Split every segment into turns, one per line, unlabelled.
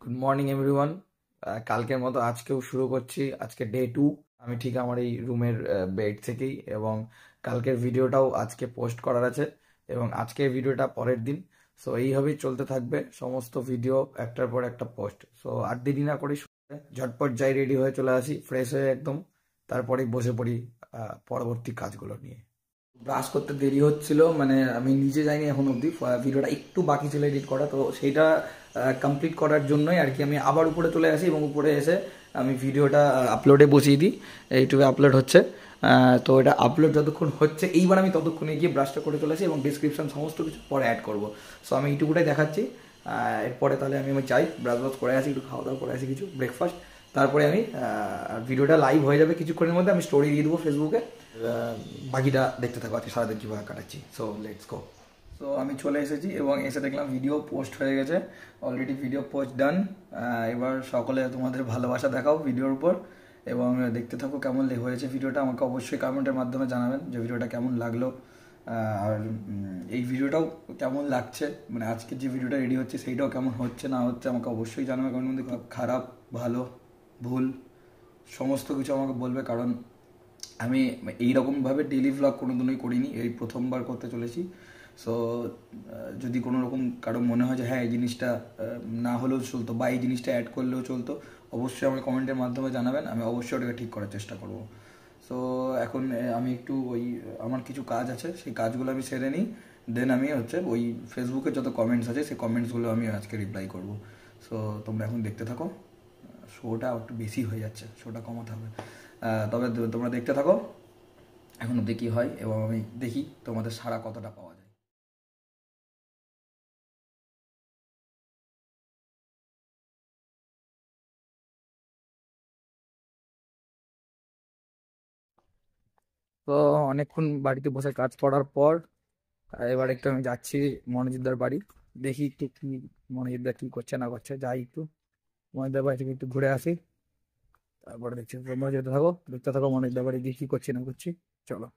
Good morning everyone. কালকের মতো আজকেও শুরু করছি। আজকে ডে 2। আমি ঠিক আমার এই রুমের বেড থেকেই, এবং কালকের ভিডিওটাও আজকে পোস্ট করার আছে, এবং আজকের ভিডিওটা পরের দিন। সো এইভাবেই চলতে থাকবে সমস্ত ভিডিও, একটার পর একটা পোস্ট। সো আর দেরি না করি ঝটপট যাই, রেডি হয়ে চলে আসি ফ্রেশ হয়ে একদম, তারপরেই বসে পড়ি পরবর্তী কাজগুলো নিয়ে। ব্রাশ করতে দেরি হচ্ছিল, মানে আমি নিজে যাইনি এখন অবধি, ভিডিওটা একটু বাকি ছিল এডিট করা, তো সেইটা কমপ্লিট করার জন্যই আর কি আমি আবার উপরে চলে আসি, এবং উপরে এসে আমি ভিডিওটা আপলোডে বসিয়ে দিই। ইউটিউবে আপলোড হচ্ছে, তো এটা আপলোড যতক্ষণ হচ্ছে এইবার আমি ততক্ষণে গিয়ে ব্রাশটা করে চলে আসি, এবং ডিসক্রিপশন সমস্ত কিছু পরে অ্যাড করবো। সো আমি এইটুকুটাই দেখাচ্ছি। এরপরে তাহলে আমি যাই, ব্রাশ ব্রাশ করে আসি, একটু খাওয়া দাওয়া করে আসি, কিছু ব্রেকফাস্ট, তারপরে আমি ভিডিওটা লাইভ হয়ে যাবে কিছুক্ষণের মধ্যে, আমি স্টোরি দিয়ে দেবো ফেসবুকে। বাকিটা দেখতে থাকো আজকে সারাদিন কীভাবে কাটাচ্ছি। So let's go. সো আমি চলে এসেছি এবং এসে দেখলাম ভিডিও পোস্ট হয়ে গেছে, অলরেডি ভিডিও পোস্ট ডান। এবার সকলে তোমাদের ভালোবাসা দেখাও ভিডিওর উপর, এবং দেখতে থাকো কেমন হয়েছে ভিডিওটা। আমাকে অবশ্যই কমেন্টের মাধ্যমে জানাবেন যে ভিডিওটা কেমন লাগলো, আর এই ভিডিওটাও কেমন লাগছে, মানে আজকে যে ভিডিওটা রেডি হচ্ছে সেইটাও কেমন হচ্ছে না হচ্ছে আমাকে অবশ্যই জানাবে কমেন্টের মধ্যে। খারাপ ভালো ভুল সমস্ত কিছু আমাকে বলবে, কারণ আমি এইরকমভাবে ডেইলি ভ্লগ কোনোদিনই করিনি, এই প্রথমবার করতে চলেছি। সো যদি কোনো রকম কারো মনে হয় যে হ্যাঁ এই জিনিসটা না হলেও চলতো, বা এই জিনিসটা অ্যাড করলেও চলতো, অবশ্যই আমাকে কমেন্টের মাধ্যমে জানাবেন, আমি অবশ্যই ওটাকে ঠিক করার চেষ্টা করব। সো এখন আমি একটু ওই আমার কিছু কাজ আছে, সেই কাজগুলো আমি সেরে নিই, দেন আমি ওই ফেসবুকে যত কমেন্টস আছে সেই কমেন্টসগুলো আমি আজকে রিপ্লাই করব। সো তোমরা এখন দেখতে থাকো, শোটা একটু বেশি হয়ে যাচ্ছে, শোটা কমাতে হবে। তবে তোমরা দেখতে থাকো এখন অব্দি কী হয়, এবং আমি দেখি তোমাদের সাড়া কতটা পাওয়া যায়। তো অনেকক্ষণ বাড়িতে বসে কাজ করার পর এবার একটু আমি যাচ্ছি মনোজিৎদার বাড়ি, দেখি একটু কি মনোজিৎদা কি করছে না করছে, যাই একটু মনোজিৎদার বাড়ি থেকে একটু ঘুরে আসি, তারপরে দেখছি তোমরা দেখতে থাকো মনোজিৎদার বাড়ি গিয়ে কি করছি না করছি। চলো।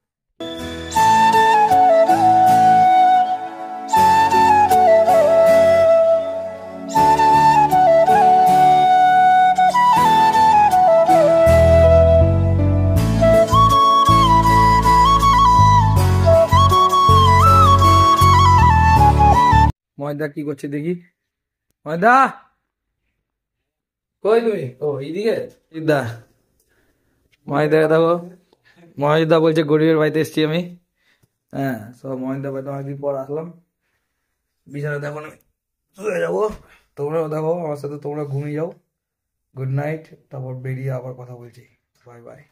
ময়দা কি করছে দেখি, ময়দা কই তুমি? ও এইদিকে দা, ময়দা দেখো, ময়দা বলছে গরিবের বাড়িতে এসছি আমি। হ্যাঁ, সব ময়দা বাড়িতে অনেকদিন পর আসলাম, বিছানাতে এখন আমি শুয়ে যাবো, তোমরাও দেখো আমার সাথে, তোমরা ঘুমিয়ে যাও, গুড নাইট, তারপর বেরিয়ে আবার কথা বলছি, বাই বাই।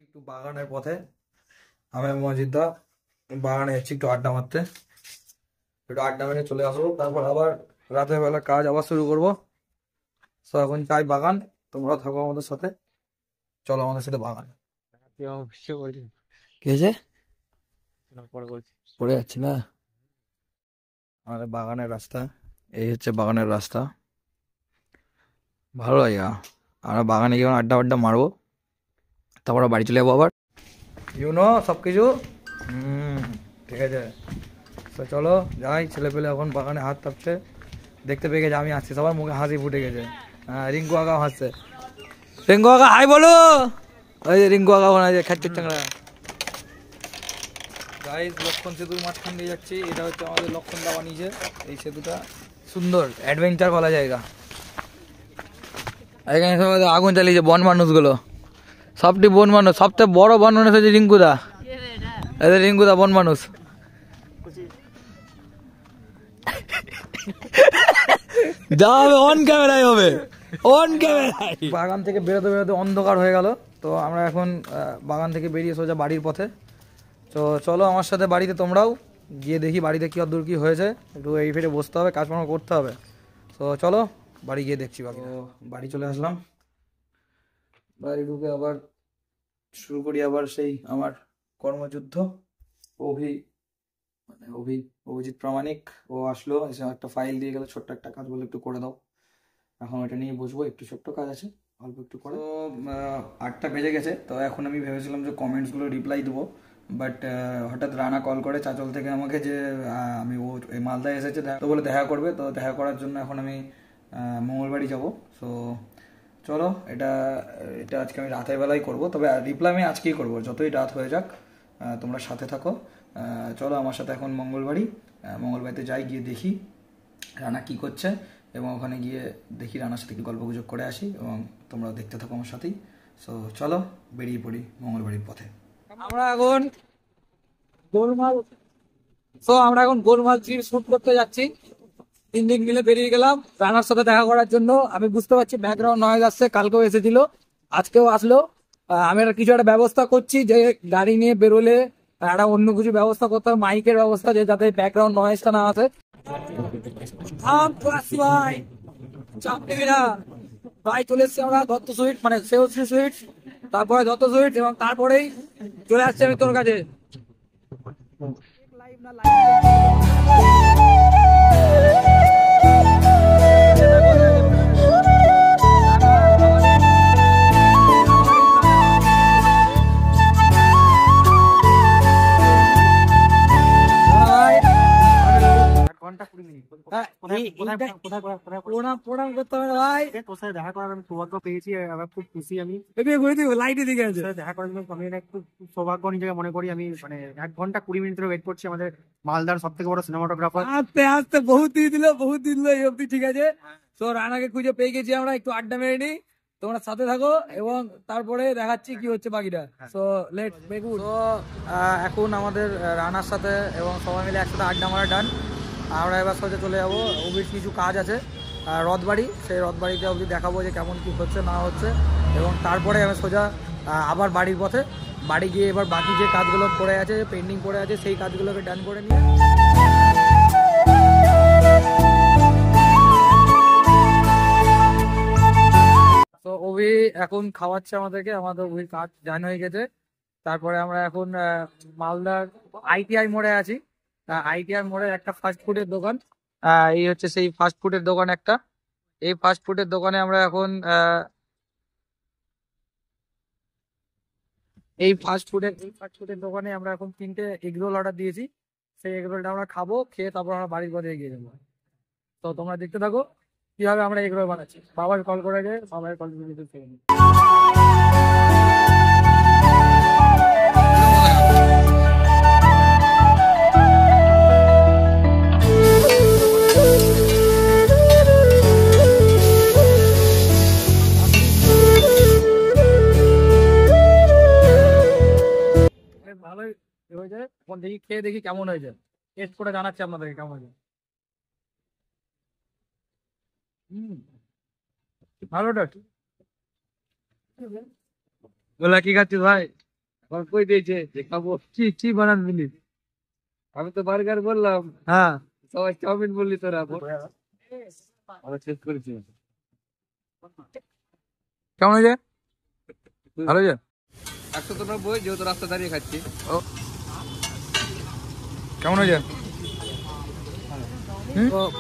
একটু বাগানের পথে, আমি মজিদা বাগানে যাচ্ছি একটু আড্ডা মারতে, একটু আড্ডা মেরে চলে আসবো, তারপর আবার রাতের বেলা কাজ আবার শুরু করবো। তো এখন চাই বাগান, তোমরাও থাকো আমাদের সাথে, চলো আমাদের সাথে বাগান। কি হয়েছে? পড়ে যাচ্ছি না, আমাদের বাগানের রাস্তা, এই হচ্ছে বাগানের রাস্তা, ভালো জায়গা। আমরা বাগানে গিয়ে আড্ডা আড্ডা মারবো, তারপরে বাড়ি চলে যাবো আবার, ইউনো সব কিছু। ঠিক আছে, তো চলো যাই, ছেলে পেলে এখন বাগানে হাত তাপছে, দেখতে পেয়ে গেছে আমি আসছি, সবার মুখে হাসি ফুটে গেছে। হ্যাঁ, রিঙ্কু আঁকাও হাসছে, রিঙ্কু আঁকা হাই বলো, ওই যে রিঙ্কু আঁকা ওখানে যে খাচ্ছে চাংড়া। গাইস, লক্ষণ সেতুর মাঝখান দিয়ে যাচ্ছি, এটা হচ্ছে আমাদের লক্ষণ দা বানিয়েছে এই সেতুটা, সুন্দর অ্যাডভেঞ্চার বলা জায়গা। এখানে সবাই আগুন চালিয়েছে বন মানুষগুলো, সবটি বন মানুষ, সবথেকে বড় বন মানুষ হচ্ছে রিঙ্কুদা, এদের রিঙ্কুদা বন মানুষ। যা হবে অন ক্যামেরায় হবে, অন ক্যামেরায়। বাগান থেকে বেরোতে বেরোতে অন্ধকার হয়ে গেল, তো আমরা এখন বাগান থেকে বেরিয়ে সোজা বাড়ির পথে। তো চলো আমার সাথে বাড়িতে, তোমরাও গিয়ে দেখি বাড়িতে কি অদূর কি হয়েছে, একটু এই ফিরে বসতে হবে, কাজকর্ম করতে হবে। তো চলো বাড়ি গিয়ে দেখছি বাকি। বাড়ি চলে আসলাম, বাড়ি ঢুকে আবার শুরু করি আবার সেই আমার কর্মযুদ্ধ। অভিজিৎ প্রামাণিক ও আসলো, এসে একটা ফাইল দিয়ে গেল, ছোট্ট একটা কাজ বলে একটু করে দাও, এখন ওটা নিয়ে বসবো, একটু ছোট্ট কাজ আছে অল্প একটু করে। তো 8টা বেজে গেছে, তো এখন আমি ভেবেছিলাম যে কমেন্টসগুলো রিপ্লাই দেবো, বাট হঠাৎ রানা কল করে চাচল থেকে আমাকে যে আমি ও এই মালদায় এসেছে, তো বলে দেখা করবে। তো দেখা করার জন্য এখন আমি মঙ্গলবাড়ি যাব। সো চলো, এটা এটা আজকে আমি রাতের বেলায় করবো, তবে রিপ্লাই আমি আজকেই করবো, যতই রাত হয়ে যাক। তোমরা সাথে থাকো। চলো আমার সাথে এখন মঙ্গলবাড়িতে যাই, গিয়ে দেখি রানা কি করছে, এবং ওখানে গিয়ে দেখি রানার সাথে একটু গল্প গুজব করে আসি, এবং তোমরা দেখতে থাকো আমার সাথেই। সো চলো বেরিয়ে পড়ি মঙ্গলবাড়ির পথে।
আমরা এখন গোলমাল 3 শুট করতে যাচ্ছি। 3 দিন মিলে বেরিয়ে গেলাম রানার সাথে দেখা করার জন্য। আমি বুঝতে পারছি ব্যাকগ্রাউন্ড নয়েজ আসছে, কালকেও এসেছিল, আজকেও আসলো। আমি কিছু একটা ব্যবস্থা করছি, যে গাড়ি নিয়ে বেরোলে একটা অন্য কিছু ব্যবস্থা করতে হবে, মাইকের ব্যবস্থা, যে যাতে ব্যাকগ্রাউন্ড নয়েজটা না আসে। ভাই চলে এসছি আমরা দত্ত সুইট, মানে সেওশ্রী সুইট, তারপরে দত্ত সুইট, এবং তারপরেই চলে আসছি আমি তোর কাছে। প্রণাম করতে হবে ভাই, তোর সাথে দেখা করার আমি সৌভাগ্য পেয়েছি, খুব খুশি। আমি লাইটে দিকে দেখা করার জন্য আমি খুব সৌভাগ্য নিজেকে মনে করি। আমি মানে 1 ঘন্টা 20 মিনিট ধরে ওয়েট করছি আমাদের মালদার সব থেকে বড় সিনেমাটোগ্রাফার। আস্তে আস্তে বহুত দিন দিল এই অব্দি, ঠিক আছে। তো রানাকে খুঁজে পেয়ে গেছি আমরা, একটু আড্ডা মেরে নিই, তোমরা সাথে থাকো, এবং তারপরে দেখাচ্ছি কি হচ্ছে বাকিটা। So let's make it. তো এখন আমাদের রানার সাথে এবং সবাই মিলে একসাথে আড্ডা মারা ডান। আমরা এবার সোজা চলে যাবো, ওবির কিছু কাজ আছে রথবাড়ি, সেই রথবাড়িতে অবধি দেখাবো যে কেমন কি হচ্ছে না হচ্ছে, এবং তারপরে আমি সোজা আবার বাড়ির পথে। বাড়ি গিয়ে এবার বাকি যে কাজগুলো পড়ে আছে, পেন্ডিং পড়ে আছে, সেই কাজগুলোকে ডান করে নিয়ে তো ওবি এখন খাওয়াচ্ছে আমাদেরকে। আমাদের ওবির কাজ জান হয়ে গেছে। তারপরে আমরা এখন মালদার ITI মোড়ে আছি। ITI মোড়ে একটা ফাস্ট ফুডের দোকান, এই হচ্ছে সেই ফাস্ট ফুডের দোকান একটা। এই ফাস্ট ফুডের দোকানে আমরা এখন এই ফাস্ট ফুডের দোকানে আমরা এখন 3টে এগরোল অর্ডার দিয়েছি। সেই এগরোলটা আমরা খাবো, খেয়ে তারপর আমরা বাড়ির পথে এগিয়ে যাবো। তো তোমরা দেখতে থাকো কিভাবে আমরা এগরোল বানাচ্ছি। বাবার কল করে গিয়ে বাবার কল খেয়ে নিই। ভালোই হয়েছে, এখন দেখি খেয়ে দেখি কেমন হয়েছে, টেস্ট করে জানাচ্ছি আপনাদেরকে কেমন হয়েছে। ভালো টেস্ট। বলা কি খাচ্ছিস ভাই? আমার কই দিয়েছে যে খাবো। কি বানান বলি? আমি তো বার্গার বললাম, হ্যাঁ সবাই চাউমিন বললি তোরা। কেমন হয়েছে? ভালো হয়েছে। 190 যেহেতু রাস্তা দাঁড়িয়ে খাচ্ছি। ও কেমন হয়েছে?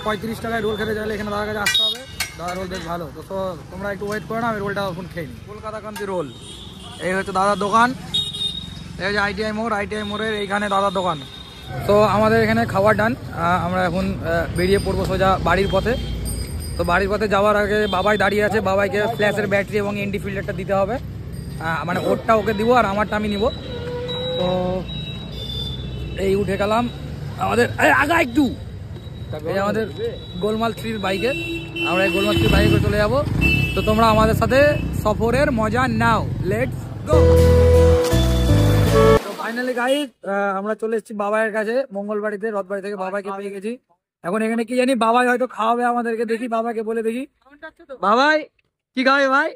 35 টাকায় রোল খেতে চাইলে এখানে দাদার কাছে আসতে হবে। দাদা রোল বেশ ভালো। তো তোমরা একটু ওয়েট করে না, আমি রোলটা এখন খেয়ে নিই। কলকাতা কান্তি রোল, এই হচ্ছে দাদার দোকান। এই হচ্ছে ITI মোড়ের এইখানে দাদার দোকান। তো আমাদের এখানে খাবার ডান। আমরা এখন বেরিয়ে পড়বো সোজা বাড়ির পথে। তো বাড়ির পথে যাওয়ার আগে বাবাই দাঁড়িয়ে আছে, বাবাইকে ফ্ল্যাশের ব্যাটারি এবং এনডি ফিল্টারটা দিতে হবে। মানে ওরটা ওকে দিব আর আমারটা আমি নিব। তো এই উঠে গেলাম আমাদের আগা একটু, এই আমাদের গোলমাল 3 বাইকে। আমরা এই গোলমাল 3 বাইকে চলে যাব। তো তোমরা আমাদের সাথে সফরের মজা নাও, লেটস গো। তো ফাইনালি গাইস আমরা চলে এসেছি বাবাইয়ের কাছে, মঙ্গলবাড়িতে, রথবাড়ি থেকে বাবাইকে পেয়ে গেছি। এখন এখানে কি জানি বাবাই হয়তো খাওয়াবে আমাদেরকে, দেখি বাবাকে বলে দেখি। বাবাই কি খাওয়াবে ভাই?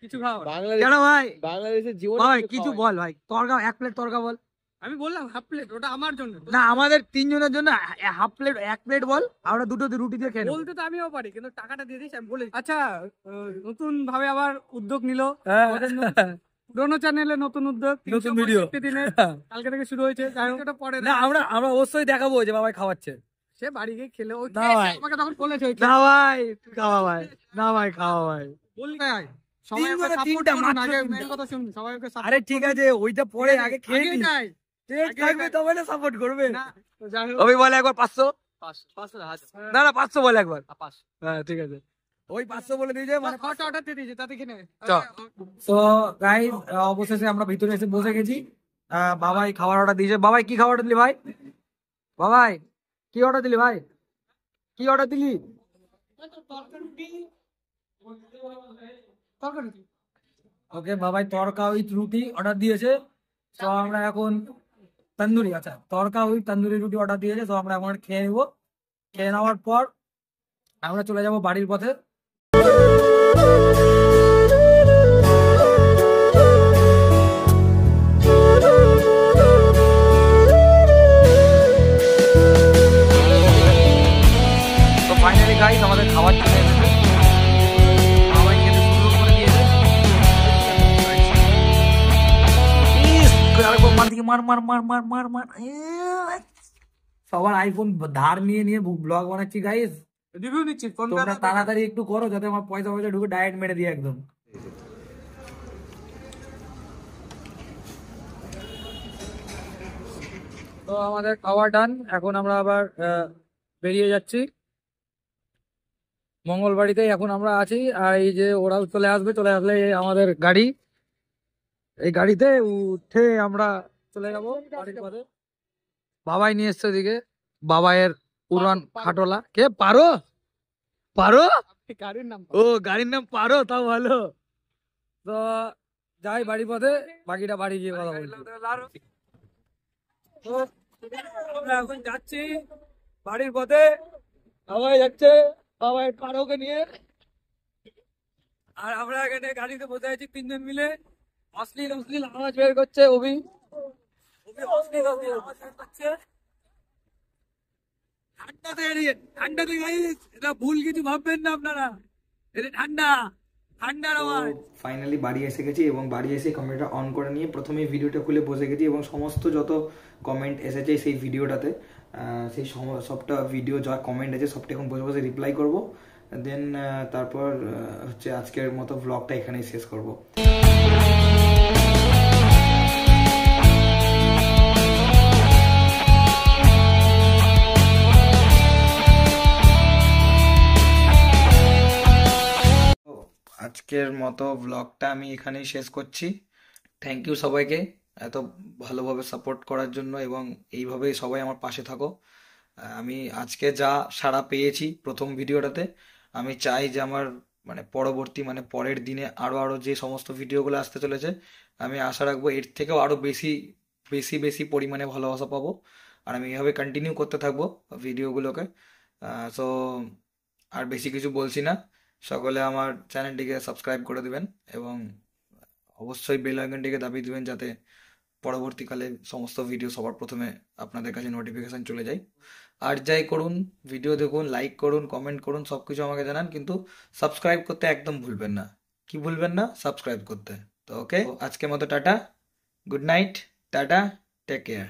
কিছু খাওয়া কেন ভাই? বাংলাদেশের জীবন ভাই কিছু বল ভাই। তরকা 1 প্লেট তরকা বল। আমি বললাম হাফ প্লেট, ওটা আমার জন্য না, আমাদের 3 জনের জন্য হাফ প্লেট 1 প্লেট বল। আমরা দুটো রুটি দিয়ে খেয়ে নেব। বলতে তো আমিও পারি, কিন্তু টাকাটা দিয়ে দিস, আমি বলে। আচ্ছা নতুন ভাবে আবার উদ্যোগ নিল, পুরোনো চ্যানেলে নতুন উদ্যোগ, নতুন ভিডিও কালকে থেকে শুরু হয়েছে। পরে না আমরা অবশ্যই দেখাবো যে বাবাই খাওয়াচ্ছে। সে বাড়ি গিয়ে খেলে আমাকে তখন বলেছে না ভাই খাওয়া ভাই, না ভাই খাওয়া ভাই বললি ভাই। আরে ঠিক আছে ওইটা পরে আগে খেয়ে নিই।
থাকবে তবে না সাপোর্ট করবে।
না যাই হোক,
ওই বলে একবার 500।
500
না না 500 বলে একবার।
500
হ্যাঁ ঠিক আছে, ওই 500 বলে দিয়েছে মানে
অর্ডার দিয়ে দিয়েছে, তাতে কিনে
তো গাইস অবশেষে আমরা ভিতরে এসে বসে গেছি। বাবাই খাবার অর্ডার দিয়েছে। বাবাই কি খাবার অর্ডার দিলি ভাই? বাবাই কি অর্ডার দিলি ভাই? কি অর্ডার দিলি? ওকে বাবাই তড়কা উইথ রুটি অর্ডার দিয়েছে। তো আমরা এখন তন্দুরি, আচ্ছা তড়কা উইথ তন্দুরি রুটি অর্ডার দিয়েছে। তো আমরা এখন খেয়ে নেবো। খেয়ে নেওয়ার পর আমরা চলে যাব বাড়ির পথে। তো ফাইনালি গাইস আমাদের খাবার চলে এসেছে। সবাই খেতে শুরু করে দিয়েছে। আরেকবার মার দিকে মার মার মার মার মার মার। সবার আইফোন ধার নিয়ে নিয়ে ব্লগ বানাচ্ছি গাইস।
রিভিউ নিচ্ছি ফোন
তোমরা তাড়াতাড়ি একটু করো যাতে আমার পয়সা পয়সা ঢুকে ডায়েট মেরে দিই একদম। তো আমাদের খাওয়া ডান। এখন আমরা আবার বেরিয়ে যাচ্ছি মঙ্গলবাড়িতে। এখন আমরা আছি আর এই যে ওরাও চলে আসবে। চলে আসলে এই আমাদের গাড়ি, এই গাড়িতে উঠে আমরা চলে যাবো বাড়ির পথে। বাবাই নিয়ে এসছে ওদিকে, বাবাইয়ের উড়ান খাটোলা। কে পারো? পারো?
গাড়ির নাম
ও গাড়ির নাম পারো, তাও ভালো। তো যাই বাড়ির পথে, বাকিটা বাড়ি গিয়ে কথা বলছি। তো আমরা এখন যাচ্ছি বাড়ির পথে। বাবাই যাচ্ছে বাবাই পারোকে নিয়ে, আর আমরা এখানে গাড়িতে বসে আছি তিনজন মিলে। অশ্লীল অশ্লীল আওয়াজ বের করছে অভি, অশ্লীল অশ্লীল আওয়াজ বের করছে। ঠান্ডাতে গাইস, এটা ভুল কিছু ভাববেন না আপনারা, এটা ঠান্ডার আওয়াজ। ফাইনালি বাড়ি এসে গেছি এবং বাড়ি এসে কম্পিউটার অন করে নিয়ে প্রথমেই ভিডিওটা খুলে বসে গেছি এবং সমস্ত যত কমেন্ট এসেছে সেই ভিডিওটাতে, সেই সবটা ভিডিও যা কমেন্ট আছে সবটা এখন বসে বসে রিপ্লাই করব। দেন তারপর হচ্ছে আজকের মতো ভ্লগটা এখানেই শেষ করব। আজকের মতো ব্লগটা আমি এখানেই শেষ করছি। থ্যাংক ইউ সবাইকে এত ভালোভাবে সাপোর্ট করার জন্য এবং এইভাবেই সবাই আমার পাশে থাকো। আমি আজকে যা সাড়া পেয়েছি প্রথম ভিডিওটাতে, আমি চাই যে আমার মানে পরবর্তী মানে পরের দিনে আরও যে সমস্ত ভিডিওগুলো আসতে চলেছে, আমি আশা রাখবো এর থেকেও আরও বেশি বেশি বেশি পরিমাণে ভালোবাসা পাবো। আর আমি এভাবে কন্টিনিউ করতে থাকবো ভিডিওগুলোকে। সো আর বেশি কিছু বলছি না, সকলে আমার চ্যানেলটিকে সাবস্ক্রাইব করে দিবেন এবং অবশ্যই বেল আইকনটিকে দাবিয়ে দিবেন যাতে পরবর্তীকালে সমস্ত ভিডিও সবার প্রথমে আপনাদের কাছে নোটিফিকেশন চলে যায়। আর যাই করুন, ভিডিও দেখুন, লাইক করুন, কমেন্ট করুন, সব কিছু আমাকে জানান, কিন্তু সাবস্ক্রাইব করতে একদম ভুলবেন না। কি ভুলবেন না? সাবস্ক্রাইব করতে। তো ওকে, আজকের মতো টাটা, গুড নাইট, টাটা, টেক কেয়ার।